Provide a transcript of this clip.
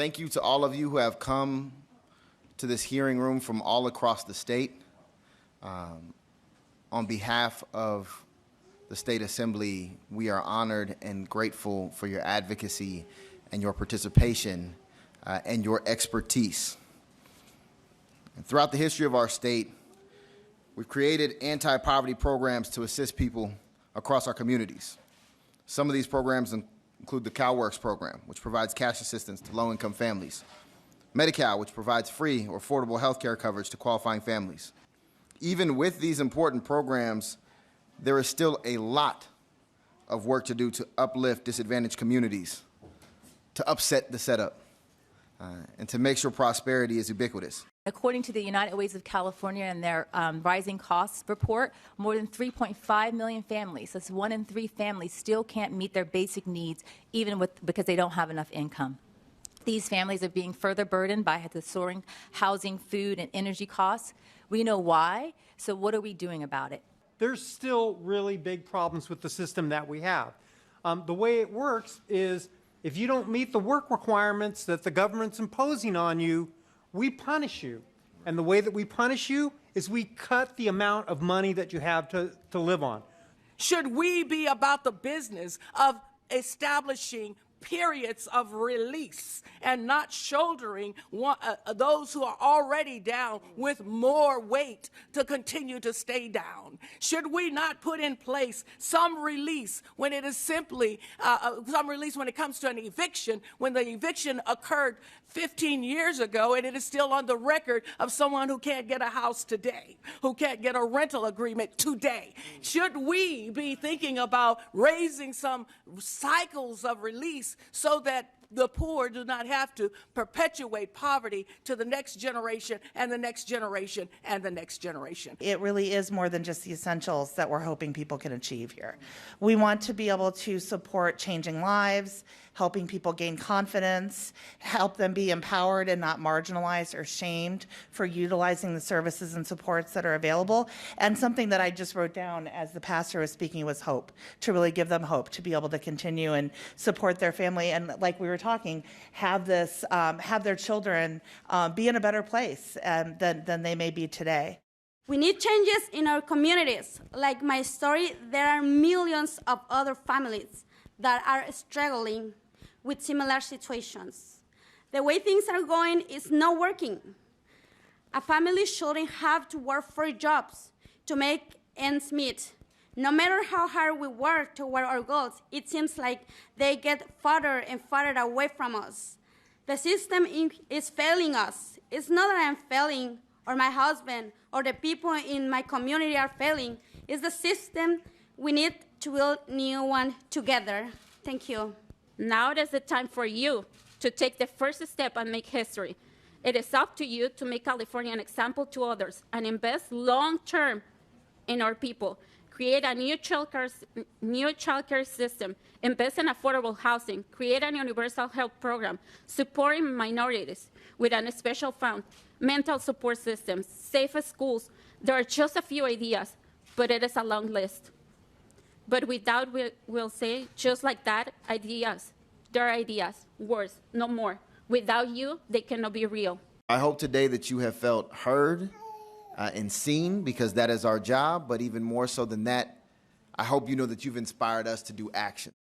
Thank you to all of you who have come to this hearing room from all across the state. On behalf of the State Assembly, we are honored and grateful for your advocacy and your participation and your expertise. And throughout the history of our state, we've created anti-poverty programs to assist people across our communities. Some of these programs include the CalWorks program, which provides cash assistance to low-income families, Medi-Cal, which provides free or affordable health care coverage to qualifying families. Even with these important programs, there is still a lot of work to do to uplift disadvantaged communities, to upset the setup, and to make sure prosperity is ubiquitous. According to the United Ways of California and their rising costs report, more than 3.5 million families, that's 1 in 3 families, still can't meet their basic needs because they don't have enough income. These families are being further burdened by the soaring housing, food, and energy costs. We know why, so what are we doing about it? There's still really big problems with the system that we have. The way it works is if you don't meet the work requirements that the government's imposing on you, we punish you. And the way that we punish you is we cut the amount of money that you have to live on. Should we be about the business of establishing periods of release and not shouldering those who are already down with more weight to continue to stay down? Should we not put in place some release when it is simply some release when it comes to an eviction, when the eviction occurred 15 years ago and it is still on the record of someone who can't get a house today, who can't get a rental agreement today? Should we be thinking about raising some cycles of release so that the poor do not have to perpetuate poverty to the next generation and the next generation and the next generation? It really is more than just the essentials that we're hoping people can achieve here. We want to be able to support changing lives, helping people gain confidence, help them be empowered and not marginalized or shamed for utilizing the services and supports that are available. And something that I just wrote down as the pastor was speaking was hope, to really give them hope to be able to continue and support their family. And like we were talking, have their children be in a better place than they may be today. We need changes in our communities. Like my story, there are millions of other families that are struggling with similar situations. The way things are going is not working. A family shouldn't have to work 4 jobs to make ends meet. No matter how hard we work toward our goals, it seems like they get farther and farther away from us. The system is failing us. It's not that I'm failing, or my husband, or the people in my community are failing. It's the system. We need to build a new one together. Thank you. Now is the time for you to take the first step and make history. It is up to you to make California an example to others and invest long-term in our people. Create a new childcare system, invest in affordable housing, create a universal health program, supporting minorities with a special fund, mental support systems, safer schools. There are just a few ideas, but it is a long list. But without, we'll say, just like that, ideas. There are ideas, words, no more. Without you, they cannot be real. I hope today that you have felt heard and seen, because that is our job. But even more so than that, I hope you know that you've inspired us to do action.